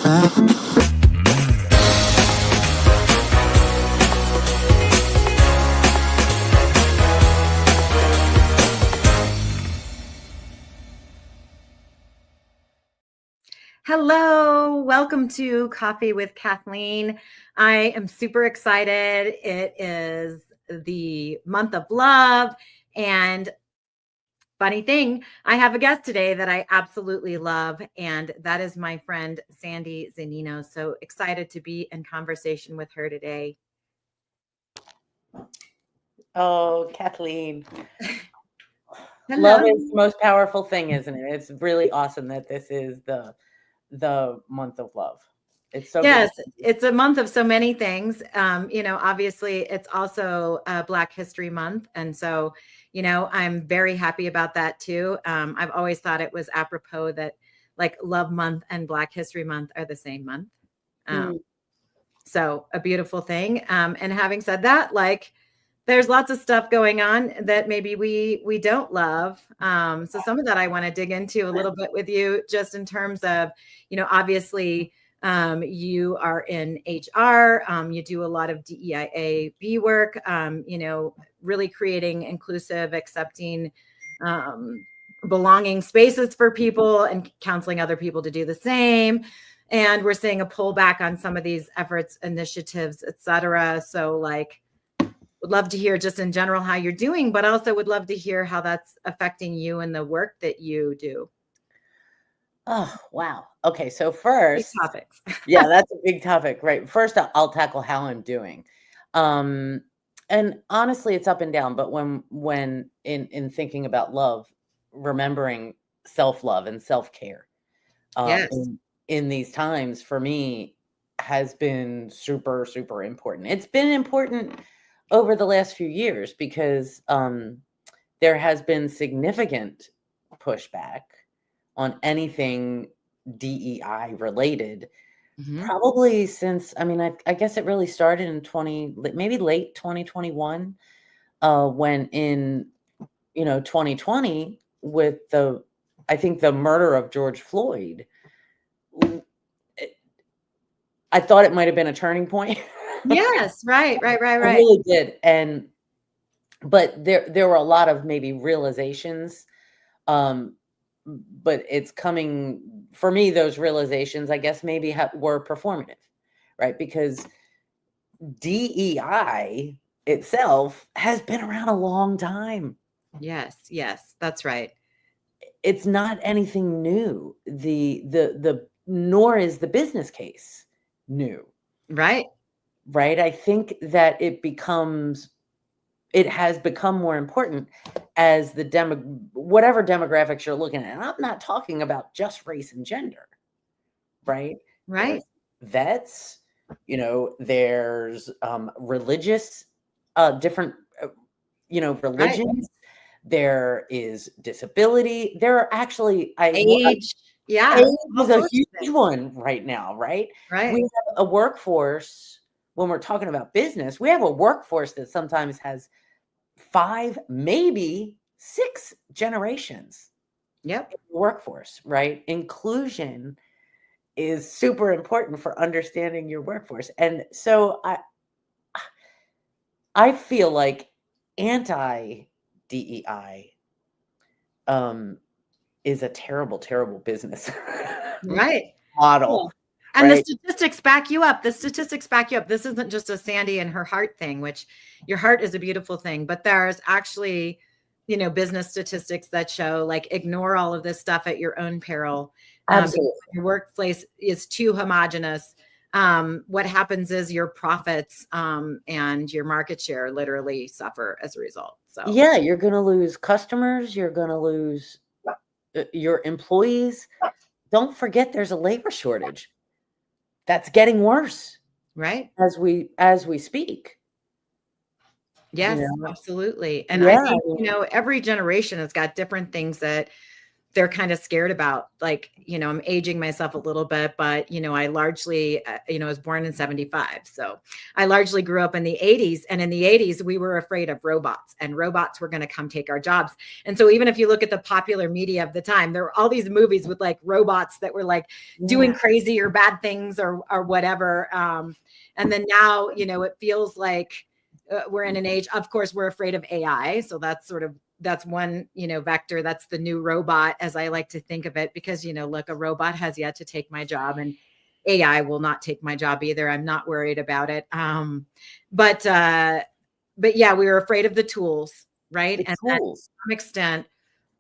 Hello, welcome to Coffee with Kathleen. I am super excited. It is the month of love, and funny thing, I have a guest today that I absolutely love, and that is my friend Sandy Zannino. So excited to be in conversation with her today. Oh, Kathleen. Hello. Love is the most powerful thing, isn't it? It's really awesome that this is the month of love. It's so yes, good. It's a month of so many things. Obviously it's also Black History Month. And so, I'm very happy about that too. I've always thought it was apropos that like Love Month and Black History Month are the same month. So a beautiful thing. And having said that, like, there's lots of stuff going on that maybe we don't love. So some of that I want to dig into a little bit with you, just in terms of, obviously you are in HR, you do a lot of DEIA work, really creating inclusive, accepting, belonging spaces for people and counseling other people to do the same. And we're seeing a pullback on some of these efforts, initiatives, et cetera. So like, would love to hear just in general how you're doing, but also would love to hear how that's affecting you and the work that you do. Oh, wow. Okay. So first, big topics. Yeah, that's a big topic, right? First, I'll tackle how I'm doing. And honestly, it's up and down, but when in thinking about love, remembering self-love and self-care, Yes. in these times for me has been super, super important. It's been important over the last few years because there has been significant pushback on anything DEI related, probably since, I guess it really started in maybe late 2021, when in, 2020 with I think the murder of George Floyd, I thought it might've been a turning point. Yes. Right. I really did. But there were a lot of maybe realizations, but it's coming for me, those realizations, I guess, maybe were performative, right? Because DEI itself has been around a long time. Yes, that's right. It's not anything new. Nor is the business case new. Right. I think that it has become more important as whatever demographics you're looking at. And I'm not talking about just race and gender, right? Right. There's vets, there's religious, different, religions. Right. There is disability. There are actually age. Yeah. Age is a huge one right now, right? Right. We have a workforce. When we're talking about business, we have a workforce that sometimes has 5, maybe 6 generations. Yep. In the workforce, right? Inclusion is super important for understanding your workforce. And so I feel like anti-DEI is a terrible, terrible business model. And the statistics back you up. This isn't just a Sandy and her heart thing, which your heart is a beautiful thing, but there's actually, business statistics that show, like, ignore all of this stuff at your own peril. Absolutely. Your workplace is too homogenous. What happens is your profits and your market share literally suffer as a result. So yeah, you're going to lose customers. You're going to lose your employees. Don't forget there's a labor shortage that's getting worse, right, as we speak. Yes, absolutely. And I think, every generation has got different things that they're kind of scared about, like, I'm aging myself a little bit, but, I largely, I was born in 75. So I largely grew up in the 80s. And in the 80s, we were afraid of robots, and robots were going to come take our jobs. And so even if you look at the popular media of the time, there were all these movies with like robots that were like doing crazy or bad things or whatever. And then now, it feels like we're in an age, of course, we're afraid of AI. So that's one, vector. That's the new robot, as I like to think of it, because, look, a robot has yet to take my job, and AI will not take my job either. I'm not worried about it. But yeah, we were afraid of the tools, right? And to some extent,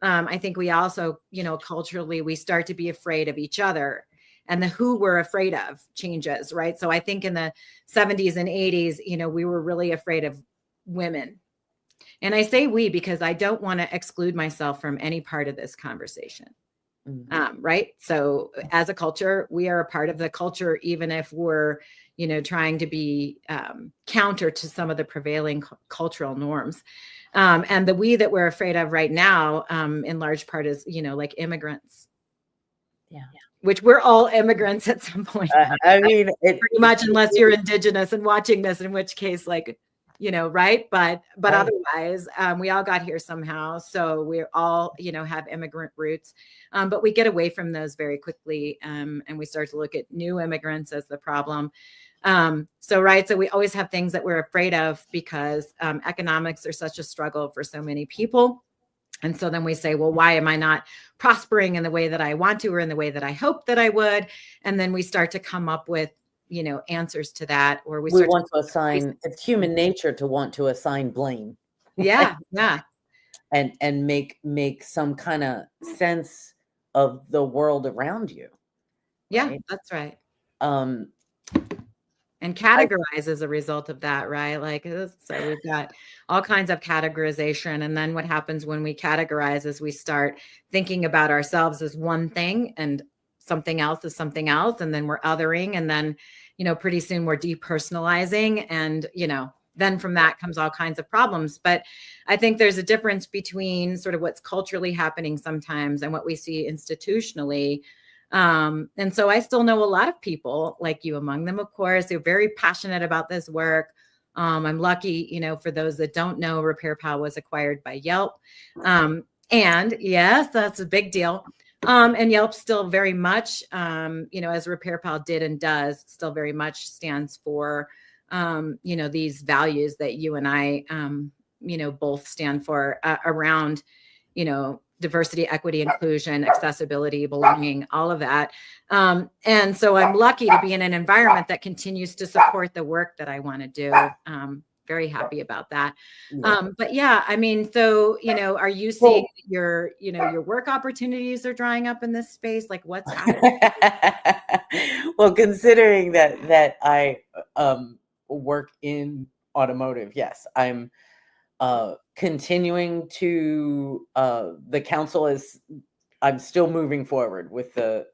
I think we also, culturally, we start to be afraid of each other, and the who we're afraid of changes, right? So I think in the 70s and 80s, we were really afraid of women. And I say we because I don't want to exclude myself from any part of this conversation. Right. So as a culture, we are a part of the culture, even if we're, trying to be counter to some of the prevailing cultural norms. And the we that we're afraid of right now, in large part, is, like immigrants. Yeah. Which we're all immigrants at some point. I mean, pretty much, unless you're indigenous and watching this, in which case, like, right. But right. Otherwise, we all got here somehow. So we all, have immigrant roots, but we get away from those very quickly. And we start to look at new immigrants as the problem. So we always have things that we're afraid of because economics are such a struggle for so many people. And so then we say, well, why am I not prospering in the way that I want to, or in the way that I hope that I would? And then we start to come up with, answers to that, or we want to assign, it's human nature to want to assign blame. Yeah. Yeah. And make some kind of sense of the world around you. Yeah, right? That's right. And categorize as a result of that, right? Like, so we've got all kinds of categorization. And then what happens when we categorize is we start thinking about ourselves as one thing and something else is something else. And then we're othering. And then, pretty soon we're depersonalizing. And, then from that comes all kinds of problems. But I think there's a difference between sort of what's culturally happening sometimes and what we see institutionally. And so I still know a lot of people, like you among them, of course, who are very passionate about this work. I'm lucky, for those that don't know, RepairPal was acquired by Yelp. And yes, that's a big deal. And Yelp still very much, as RepairPal did and does, still very much stands for, these values that you and I, both stand for around, diversity, equity, inclusion, accessibility, belonging, all of that. And so I'm lucky to be in an environment that continues to support the work that I want to do. Very happy about that. But yeah, I mean, so, are you seeing your work opportunities are drying up in this space? Like, what's happening? Well, considering that I work in automotive, yes, I'm continuing to the council is, I'm still moving forward with the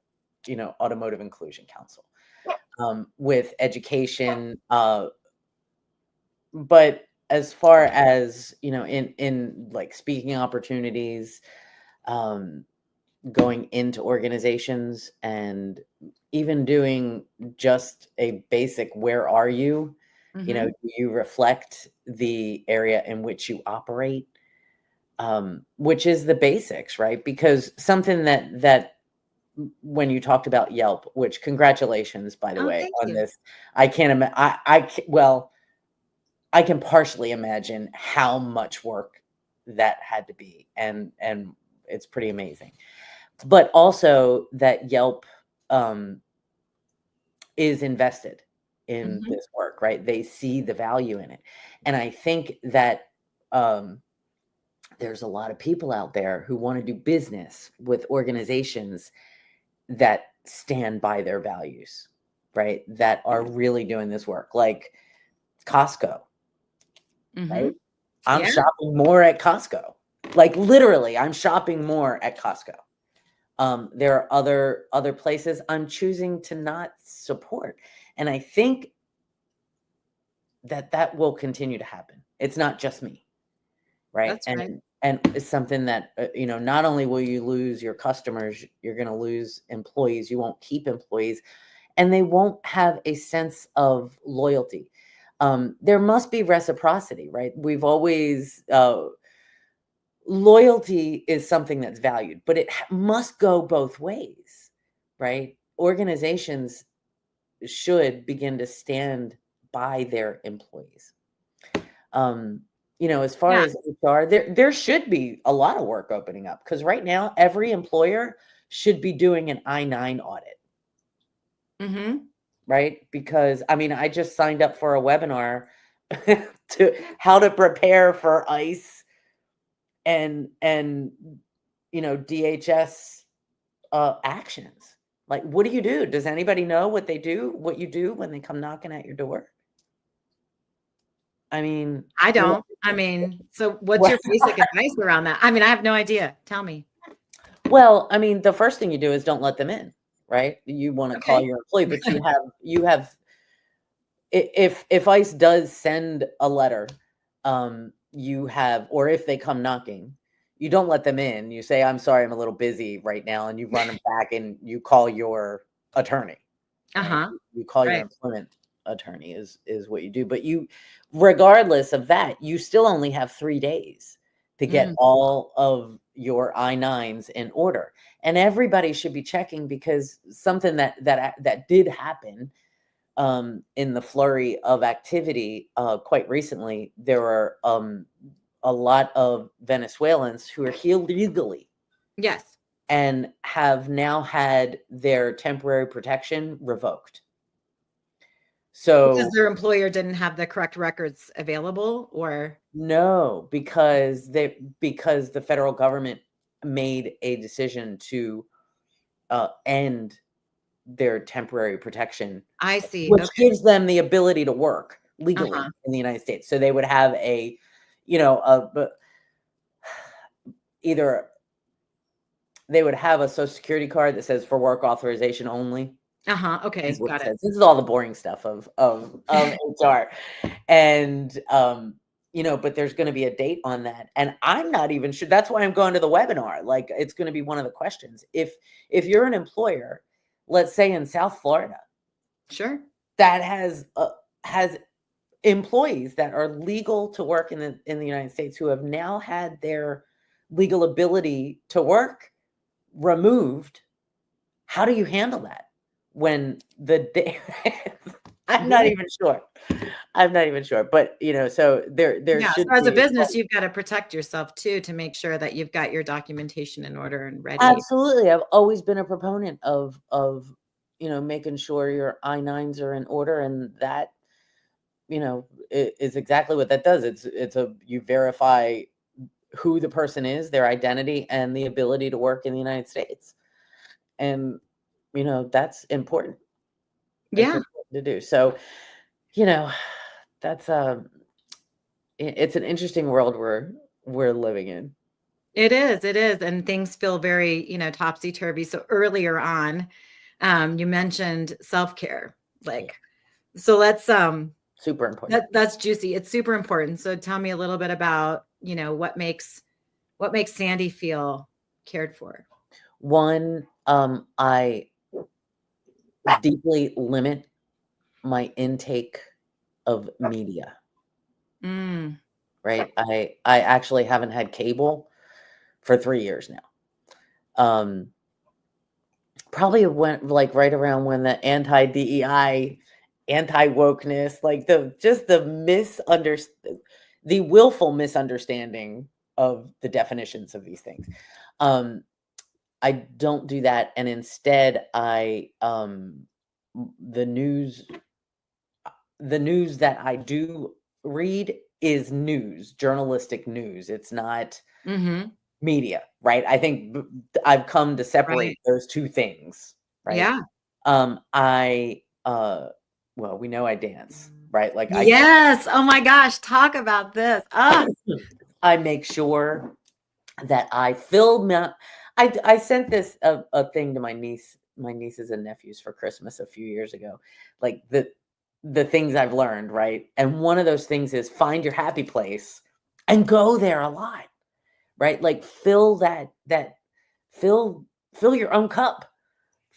Automotive Inclusion Council, with education, but as far as in like speaking opportunities, going into organizations and even doing just a basic where are you, do you reflect the area in which you operate, which is the basics, right? Because something that when you talked about Yelp, which congratulations, by the way, on this, I can't imagine. Well, I can partially imagine how much work that had to be, and it's pretty amazing. But also that Yelp is invested in this work, right? They see the value in it. And I think that there's a lot of people out there who want to do business with organizations that stand by their values, right? That are really doing this work, like Costco, right? I'm shopping more at Costco. Like literally, I'm shopping more at Costco. There are other places I'm choosing to not support. And I think that will continue to happen. It's not just me, right? That's right. And it's something that, not only will you lose your customers, you're going to lose employees. You won't keep employees, and they won't have a sense of loyalty. There must be reciprocity, right? We've always, loyalty is something that's valued, but it must go both ways, right? Organizations should begin to stand by their employees. As far Yeah. as HR, there should be a lot of work opening up, because right now every employer should be doing an I-9 audit, Mm-hmm. right? Because I just signed up for a webinar to how to prepare for ICE and DHS actions. Like, what do you do? Does anybody know what they do? What you do when they come knocking at your door? I What, don't. So what's your basic advice around that? I have no idea. Tell me. well, the first thing you do is don't let them in, right? You want to call Okay. your employee, but you have if ICE does send a letter, or if they come knocking, you don't let them in. You say, "I'm sorry, I'm a little busy right now," and you run them back and you call your attorney, right? Uh-huh. You call your Right. employment attorney is what you do. But regardless of that, you still only have 3 days to get all of your I-9s in order. And everybody should be checking, because something that did happen in the flurry of activity quite recently, there are a lot of Venezuelans who are here legally Yes. and have now had their temporary protection revoked. Because So their employer didn't have the correct records available, or no, because the federal government made a decision to end their temporary protection, I see. which Okay. gives them the ability to work legally Uh-huh. in the United States. So they would have either they would have a Social Security card that says for work authorization only. Uh-huh. Okay. Is what it Got it. says. This is all the boring stuff of HR, and but there's going to be a date on that, and I'm not even sure. That's why I'm going to the webinar. Like, it's going to be one of the questions. If you're an employer, let's say in South Florida, Sure. that has employees that are legal to work in the United States, who have now had their legal ability to work removed, how do you handle that when the day I'm not even sure. But so there Yeah. So should as a be. business, you've got to protect yourself too, to make sure that you've got your documentation in order and ready. Absolutely. I've always been a proponent of making sure your I-9s are in order, and that is exactly what that does. You verify who the person is, their identity, and the ability to work in the United States. And that's important. It's Yeah. important to do. So, that's it's an interesting world we're living in. It is. It is. And things feel very, topsy-turvy. So earlier on, you mentioned self-care. Yeah. So let's Super important. that's juicy. It's super important. So tell me a little bit about, what makes Sandy feel cared for. One, I deeply limit my intake of media. Right? I actually haven't had cable for 3 years now. Probably went like right around when the anti-DEI, anti-wokeness, like the willful misunderstanding of the definitions of these things. I don't do that, and instead the news that I do read is news, journalistic news. It's not media, right? I think I've come to separate Right. those two things, right? Yeah. Well, we know I dance, right? Like Yes. Oh my gosh. Talk about this. I make sure that I fill my. I sent this a thing to my nieces and nephews for Christmas a few years ago, like the things I've learned, right? And one of those things is find your happy place and go there a lot. right? Like fill fill your own cup.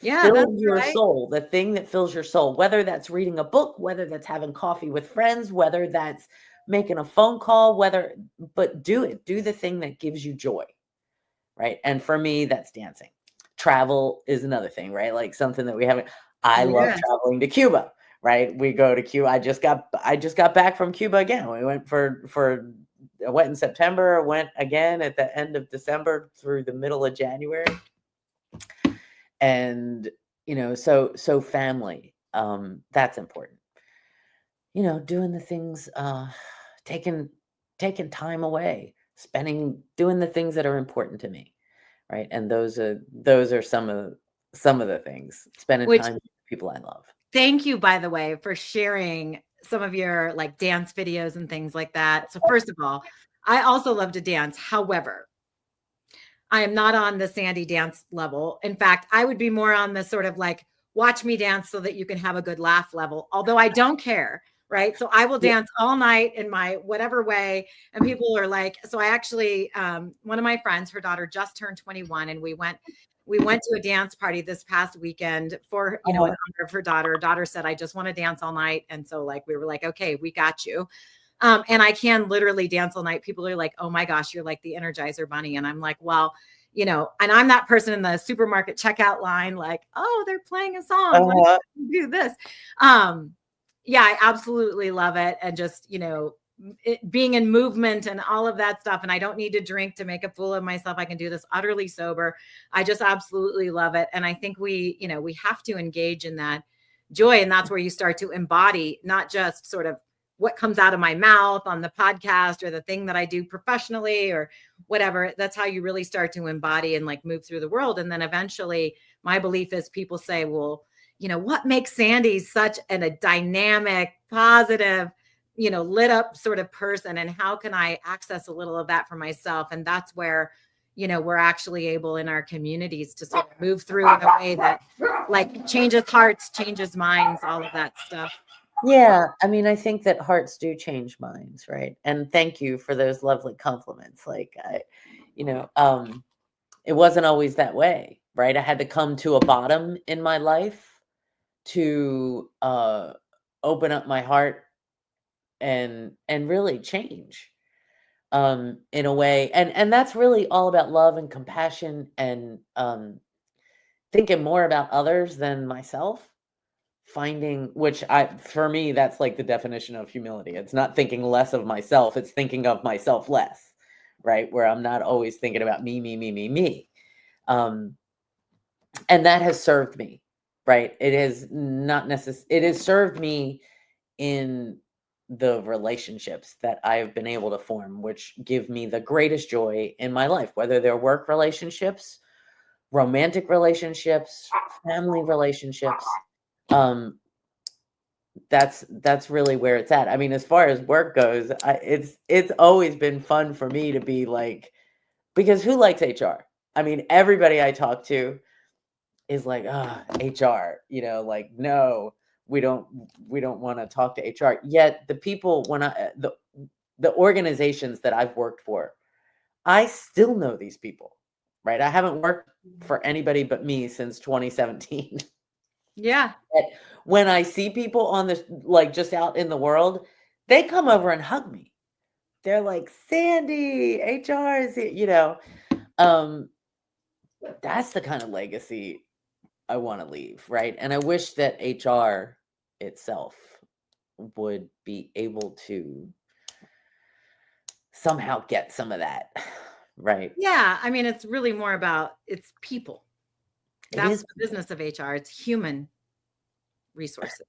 Yeah, that's Fill your right. soul, the thing that fills your soul, whether that's reading a book, whether that's having coffee with friends, whether that's making a phone call, but do it. Do the thing that gives you joy, right? And for me, that's dancing. Travel is another thing, right? Like something that we haven't. I love Yes. traveling to Cuba, right? We go to Cuba. I just got back from Cuba again. We went I went in September, went again at the end of December through the middle of January. And so family, that's important. Doing the things, taking time away, doing the things that are important to me, right? And those are some of the things. Spending Which, time with people I love. thank you, by the way, for sharing some of your like dance videos and things like that. So first of all, I also love to dance. However, I am not on the Sandy dance level. In fact, I would be more on the sort of like watch me dance so that you can have a good laugh level, although I don't care. Right. So I will Yeah. dance all night in my whatever way. And people are like, so I actually, one of my friends, her daughter just turned 21, and we went to a dance party this past weekend for, in honor of her daughter. Her daughter said, I just want to dance all night. And so like, we were like, okay, we got you. And I can literally dance all night. People are like, oh my gosh, you're like the Energizer Bunny. And I'm like, well, and I'm that person in the supermarket checkout line, like, oh, they're playing a song. Let me do this. Yeah, I absolutely love it. And just, being in movement and all of that stuff. And I don't need to drink to make a fool of myself. I can do this utterly sober. I just absolutely love it. And I think we have to engage in that joy. And that's where you start to embody not just sort of what comes out of my mouth on the podcast or the thing that I do professionally or whatever. That's how you really start to embody and like move through the world. And then eventually my belief is people say, well, what makes Sandy such a dynamic, positive, lit up sort of person, and how can I access a little of that for myself? And that's where, we're actually able in our communities to sort of move through in a way that like changes hearts, changes minds, all of that stuff. Yeah, I mean, I think that hearts do change minds, right? And thank you for those lovely compliments. Like it wasn't always that way, right? I had to come to a bottom in my life to open up my heart and really change in a way. And that's really all about love and compassion and thinking more about others than myself. For me, that's like the definition of humility. It's not thinking less of myself, it's thinking of myself less, right? Where I'm not always thinking about me, me, me, me, me. And that has served me, right? It has served me in the relationships that I've been able to form, which give me the greatest joy in my life, whether they're work relationships, romantic relationships, family relationships. That's really where it's at. I mean, as far as work goes, it's always been fun for me to be like, because who likes HR? I mean, everybody I talk to is like, HR, like, no, we don't want to talk to HR. Yet the people, the organizations that I've worked for, I still know these people, right? I haven't worked for anybody but me since 2017. Yeah. But when I see people on this, like just out in the world, they come over and hug me. They're like, Sandy, HR is here, that's the kind of legacy I want to leave, right? And I wish that HR itself would be able to somehow get some of that, right? Yeah. I mean, it's really more about it's people. It That's is the business of HR. It's human resources.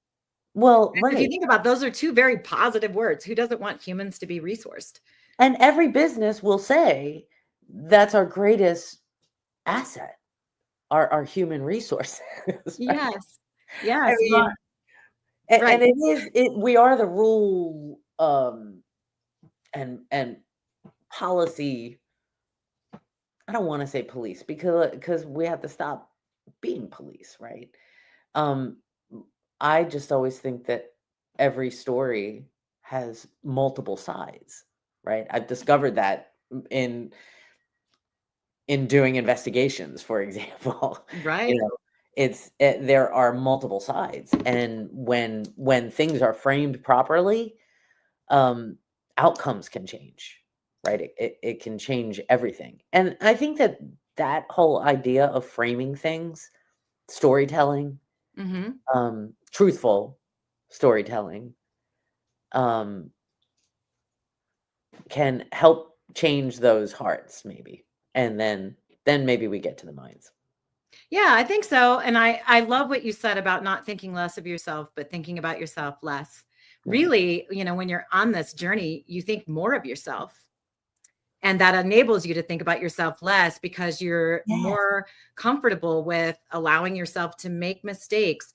well, If you right. think about those are two very positive words. Who doesn't want humans to be resourced? And every business will say that's our greatest asset, our human resources. Right? Yes. I Yes. mean, Well, right. and we are the rule and policy. I don't want to say police because we have to stop being police, right? Um, I just always think that every story has multiple sides, right? I've discovered that in in doing investigations, for example. Right. There are multiple sides, and when things are framed properly, outcomes can change, right? It can change everything. And I think that whole idea of framing things, storytelling, Mhm. truthful storytelling, um, can help change those hearts, maybe. And then maybe we get to the minds. Yeah, I think so. And I love what you said about not thinking less of yourself, but thinking about yourself less. Right. Really, when you're on this journey, you think more of yourself. And that enables you to think about yourself less because you're Yeah. more comfortable with allowing yourself to make mistakes,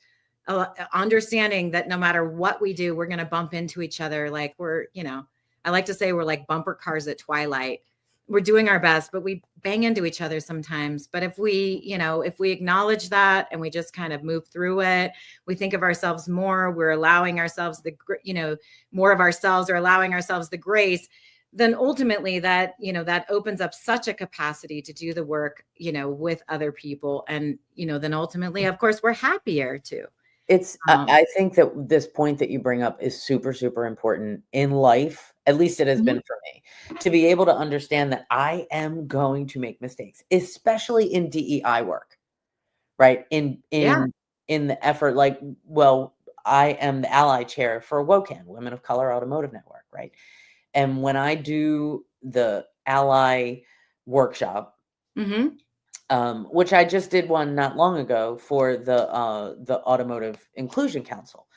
understanding that no matter what we do, we're going to bump into each other. Like I like to say we're like bumper cars at twilight. We're doing our best, but we bang into each other sometimes. But if we acknowledge that and we just kind of move through it, we think of ourselves more, we're allowing ourselves more of ourselves, or allowing ourselves the grace, then ultimately that opens up such a capacity to do the work, with other people. And, then ultimately, of course, we're happier too. I think that this point that you bring up is super, super important in life. At least it has Mhm. been for me, to be able to understand that I am going to make mistakes, especially in DEI work, right? Yeah. In the effort, like, well, I am the ally chair for WOCAN, Women of Color Automotive Network, right? And when I do the ally workshop, Hmm. which I just did one not long ago for the Automotive Inclusion Council,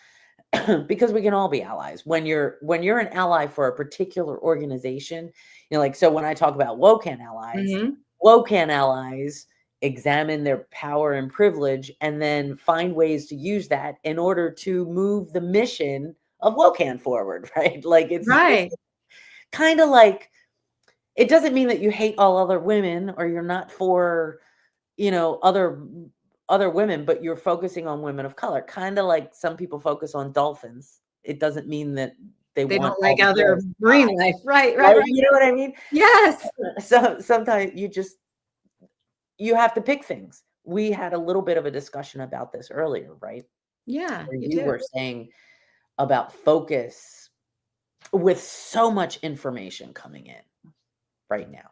because we can all be allies. When you're an ally for a particular organization, like, so when I talk about Hmm. WOCAN allies examine their power and privilege and then find ways to use that in order to move the mission of WOCAN forward, right? Like, it's Right. kind of like, it doesn't mean that you hate all other women or you're not for, other women, but you're focusing on women of color, kind of like some people focus on dolphins. It doesn't mean that they They want don't all like the other whales to marine die, life. Right, right, right? right. You know what I mean? Yes. So sometimes you have to pick things. We had a little bit of a discussion about this earlier, right? Yeah, Where you you do. were saying about focus with so much information coming in right now,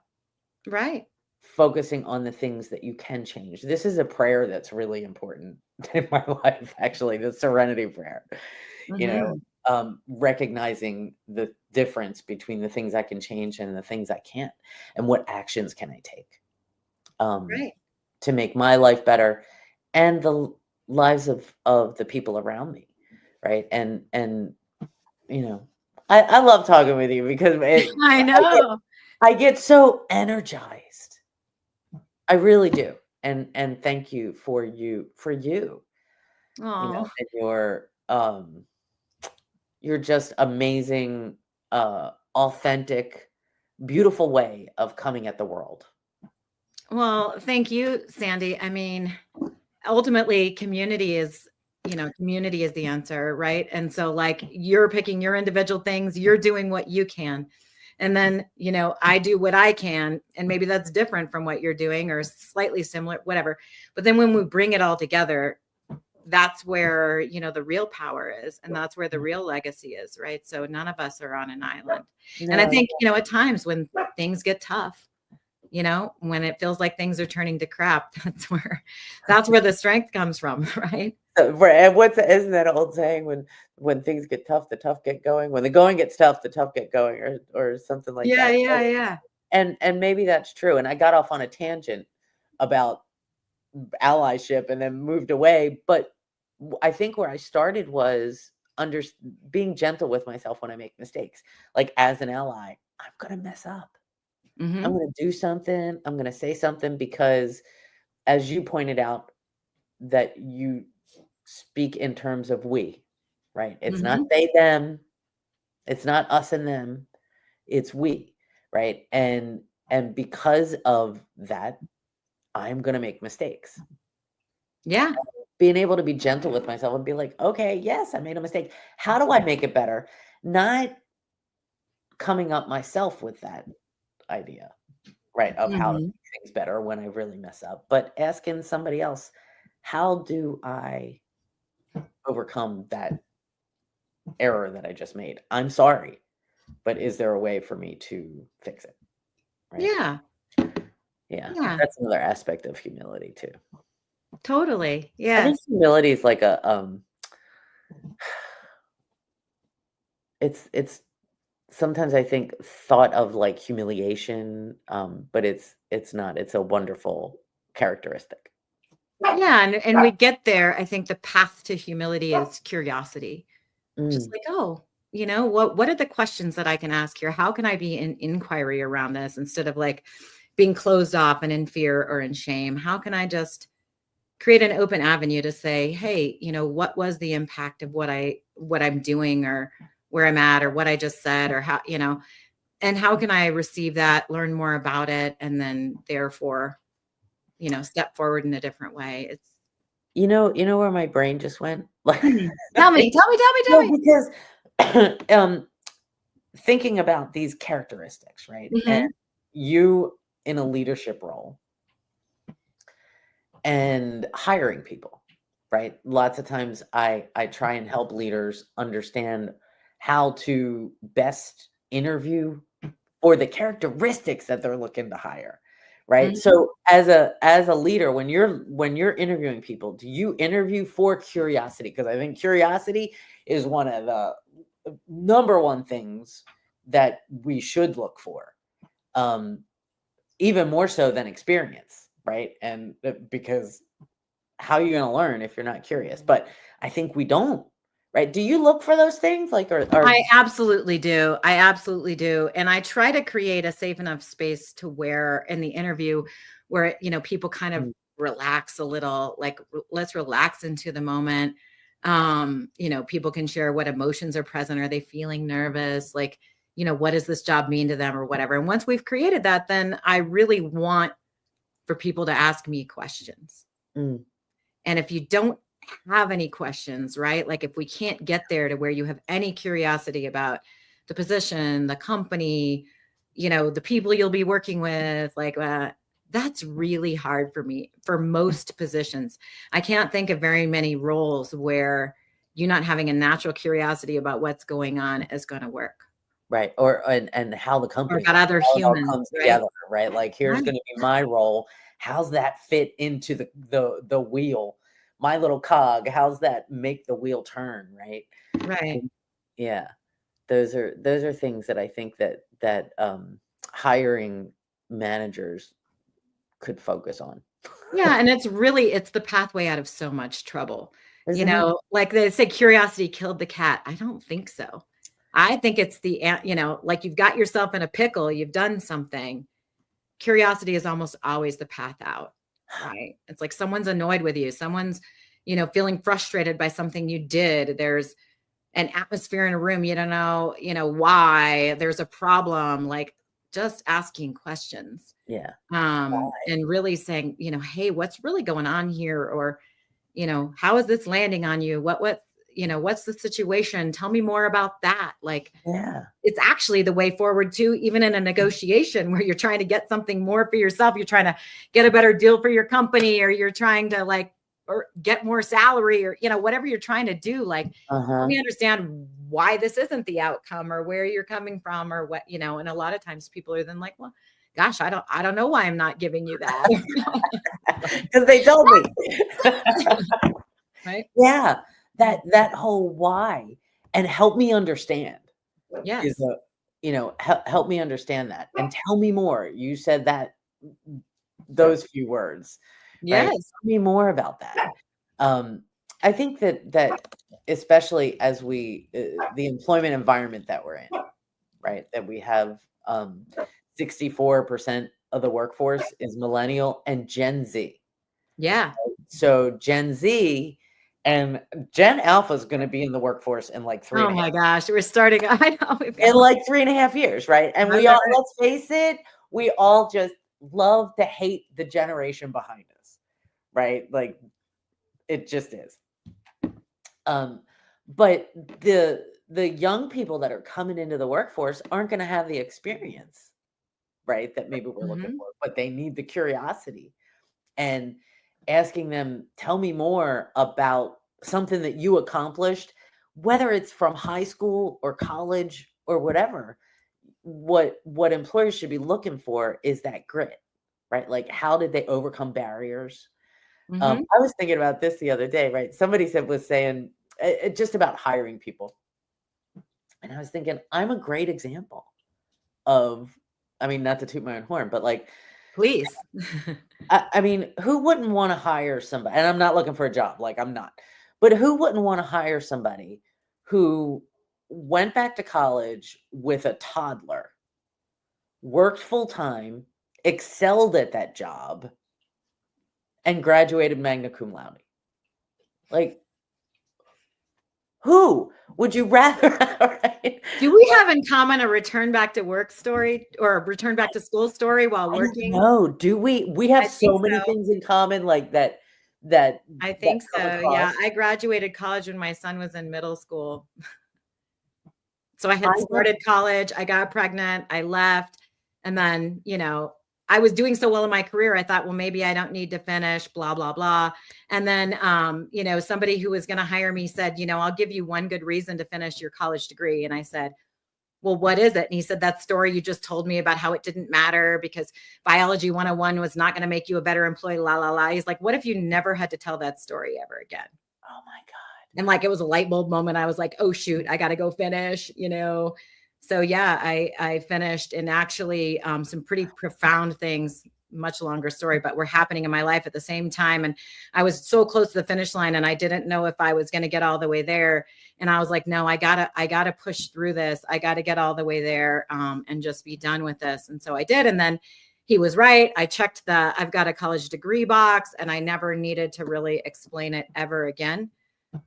Right. focusing on the things that you can change. This is a prayer that's really important in my life, actually, the serenity prayer. You know, Hmm. recognizing the difference between the things I can change and the things I can't, and what actions can I take um, Right. to make my life better and the lives of the people around me, right? And I love talking with you because I I get know. I get so energized. I really do. And thank you for Oh, and your just amazing, authentic, beautiful way of coming at the world. well, thank you, Sandy. I mean, ultimately community is the answer, right? And so, like, you're picking your individual things, you're doing what you can, and then I do what I can, and maybe that's different from what you're doing or slightly similar, whatever. But then when we bring it all together, that's where the real power is, and that's where the real legacy is, right? So none of us are on an island. And I No, think at times when things get tough, when it feels like things are turning to crap, that's where the strength comes from, right? and isn't that old saying, when things get tough, the tough get going. When the going gets tough, the tough get going, or something like Yeah, that. yeah, yeah. And maybe that's true. And I got off on a tangent about allyship and then moved away. But I think where I started was under being gentle with myself when I make mistakes. Like, as an ally, I'm gonna mess up. I'm Hmm. gonna do something. I'm gonna say something because, as you pointed out, that you speak in terms of we, right? It's not Hmm. they them. It's not us and them. It's we, right? And because of that, I'm gonna make mistakes. Yeah. Being able to be gentle with myself and be like, okay, yes, I made a mistake. How do I make it better? Not coming up myself with that idea, right? Of how to Mhm. make things better when I really mess up, but asking somebody else, how do I overcome that error that I just made? I'm sorry, but is there a way for me to fix it? Right? Yeah. Yeah, Yeah. that's another aspect of humility too. Totally. I think Yes. humility is like a it's sometimes I think thought of like humiliation, but it's not. It's a wonderful characteristic. Yeah, and we get there. I think the path to humility is curiosity. Just Mm, like, oh, what are the questions that I can ask here? How can I be in inquiry around this instead of like being closed off and in fear or in shame? How can I just create an open avenue to say, hey, what was the impact of what I'm doing or where I'm at or what I just said or how, and how can I receive that, learn more about it, and then therefore, step forward in a different way. It's you know where my brain just went? Like, tell me, tell me, tell me, tell well, me. because thinking about these characteristics, right? And Hmm. you in a leadership role and hiring people, right? Lots of times I try and help leaders understand how to best interview or the characteristics that they're looking to hire, right? Hmm. So as a leader, when you're interviewing people, do you interview for curiosity? Because I think curiosity is one of the number one things that we should look for. Um, Even more so than experience, right? And because how are you going to learn if you're not curious? But I think we don't, right? Do you look for those things like or I absolutely do. I absolutely do. And I try to create a safe enough space to where in the interview where, people kind of Mm, relax a little, like let's relax into the moment. People can share what emotions are present. Are they feeling nervous? Like, what does this job mean to them or whatever? And once we've created that, then I really want for people to ask me questions. mm, And if you don't have any questions, right? Like if we can't get there to where you have any curiosity about the position, the company, the people you'll be working with, like that's really hard for me for most positions. I can't think of very many roles where you not having a natural curiosity about what's going on is going to work right. Or and how the or company about works, other how it all humans, comes right? together, right? Like here's Right. going to be my role. How's that fit into the wheel? My little cog, how's that make the wheel turn, right? Right. And yeah, those are things that I think that hiring managers could focus on. Yeah, and it's the pathway out of so much trouble. Isn't it? Like they say curiosity killed the cat. I don't think so. I think it's like you've got yourself in a pickle, you've done something. Curiosity is almost always the path out, right? It's like someone's annoyed with you, someone's, feeling frustrated by something you did. There's an atmosphere in a room, you don't know, why, there's a problem, like just asking questions Yeah. and really saying, hey, what's really going on here? Or, how is this landing on you? What's the situation? Tell me more about that. Like, Yeah. it's actually the way forward too, even in a negotiation where you're trying to get something more for yourself. You're trying to get a better deal for your company, or you're trying to like, or get more salary or, whatever you're trying to do. Like, let Uh-huh. me understand why this isn't the outcome or where you're coming from or what, and a lot of times people are then like, well, gosh, I don't know why I'm not giving you that. Because they told me. Right. Yeah. That whole why and help me understand is Yes. a help me understand that and tell me more. You said that those few words, right? Yes. Tell me more about that. Um, I think that especially as the employment environment that we're in, right? That we have 64% of the workforce is millennial and Gen Z. Yeah. So Gen Z and Gen Alpha is going to be in the workforce in like three Oh and a half my gosh. We're starting. I know we've got in like 3.5 years, right? And I we know all, it. let's face it, we all just love to hate the generation behind us, right? Like it just is. Um, but the young people that are coming into the workforce aren't going to have the experience, right? That maybe we're looking Mhm. for, but they need the curiosity and asking them, tell me more about something that you accomplished, whether it's from high school or college or whatever. What employers should be looking for is that grit, right? Like, how did they overcome barriers? Mhm. I was thinking about this the other day, right? Somebody was saying just about hiring people. And I was thinking, I'm a great example of, I mean, not to toot my own horn, but like, Please. I mean, who wouldn't want to hire somebody? And I'm not looking for a job, like I'm not, but who wouldn't want to hire somebody who went back to college with a toddler, worked full time, excelled at that job, and graduated magna cum laude? Like, who would you rather? Right? Do we have in common a return back to work story or a return back to school story while I don't working? know. Do we? We have I think so many so. things in common, like that I that think come so. Yeah, across. I graduated college when my son was in middle school. So I I had have, started college, I got pregnant, I left, and then, I was doing so well in my career. I thought, well, maybe I don't need to finish, blah, blah, blah. And then, somebody who was going to hire me said, I'll give you one good reason to finish your college degree. And I said, well, what is it? And he said, that story you just told me about how it didn't matter because biology 101 was not going to make you a better employee, la, la, la. He's like, what if you never had to tell that story ever again? oh my God. And like it was a light bulb moment. I was like, oh shoot, I got to go finish. So yeah, I finished, and actually some pretty profound things, much longer story, but were happening in my life at the same time. And I was so close to the finish line, and I didn't know if I was going to get all the way there. And I was like, no, I gotta push through this. I gotta get all the way there and just be done with this. And so I did. And then he was right. I checked I've got a college degree box, and I never needed to really explain it ever again.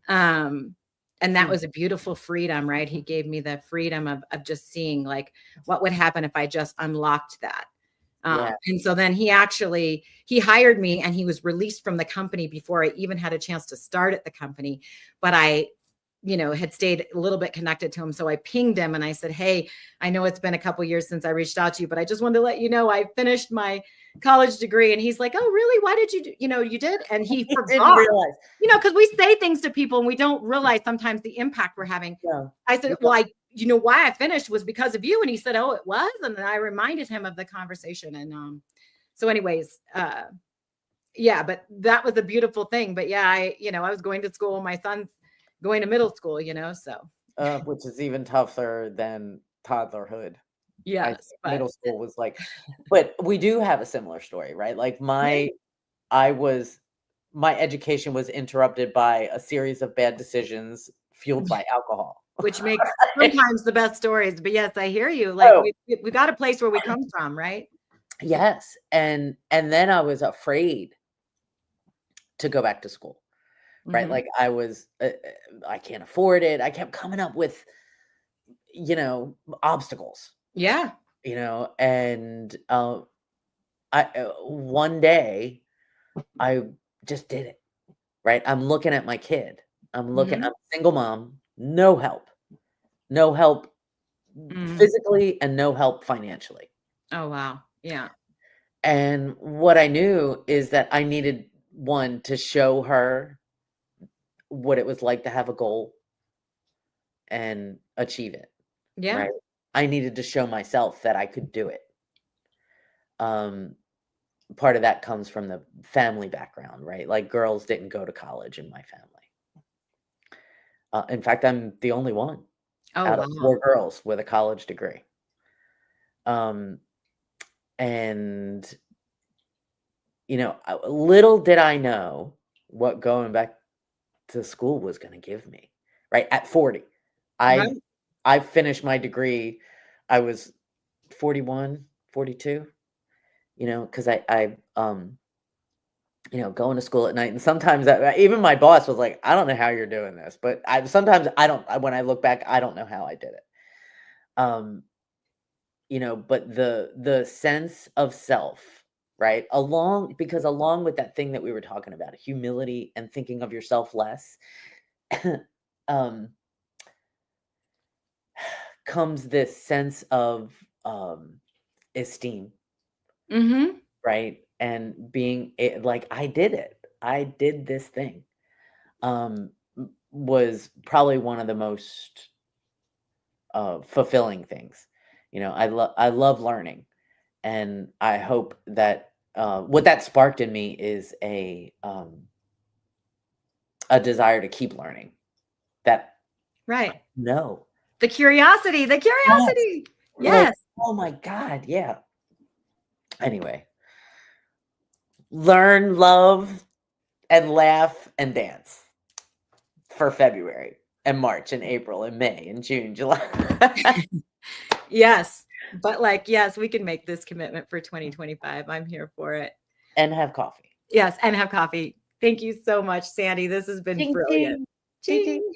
um and that Hmm. was a beautiful freedom, right? He gave me the freedom of just seeing like what would happen if I just unlocked that. Yeah. And so then he hired me, and he was released from the company before I even had a chance to start at the company. But I had stayed a little bit connected to him. So I pinged him and I said, hey, I know it's been a couple years since I reached out to you, but I just wanted to let you know I finished my college degree. And he's like, oh, really? Why did you you did? And he He didn't forgot, realize. because we say things to people and we don't realize sometimes the impact we're having. No. I said, well, why I finished was because of you. And he said, oh, it was. And then I reminded him of the conversation. And so anyways, yeah, but that was a beautiful thing. But yeah, I was going to school. My son's going to middle school, so Which is even tougher than toddlerhood. I think yes, but middle school was like, but we do have a similar story, right? Like yeah, my education was interrupted by a series of bad decisions fueled by alcohol. which makes sometimes the best stories. But yes, I hear you. Like Oh, we got a place where we come from, right? yes. And then I was afraid to go back to school, right? Hmm. Like I can't afford it. I kept coming up with, obstacles, Yeah. and one day I just did it, right? I'm looking at my kid. I'm Hmm. a single mom, no help Hmm. physically and no help financially. Oh wow. Yeah. And what I knew is that I needed one to show her what it was like to have a goal and achieve it, Yeah. right? I needed to show myself that I could do it. Um, Part of that comes from the family background, right? Like girls didn't go to college in my family. In fact, I'm the only one Oh out of wow. 4 girls with a college degree. Um, and little did I know what going back to school was going to give me. Right at 40, I Right. I finished my degree. I was 41, 42. Because going to school at night, and sometimes even my boss was like, "I don't know how you're doing this," but sometimes I don't. When I look back, I don't know how I did it. Um, but the sense of self, right? Along with that thing that we were talking about, humility and thinking of yourself less, um, comes this sense of esteem, Mm-hmm. right? And being like, I did it. I did this thing. Was probably one of the most fulfilling things. I love learning, and I hope that what that sparked in me is a desire to keep learning. That Right. no, The curiosity, the yes, curiosity. like, Yes. oh my God, yeah. Anyway, learn, love, and laugh and dance for February and March and April and May and June, July. Yes. But like, yes, we can make this commitment for 2025. I'm here for it. And have coffee. Yes. And have coffee. Thank you so much, Sandy. This has been Ching, brilliant. ching, ching, ching. Ching.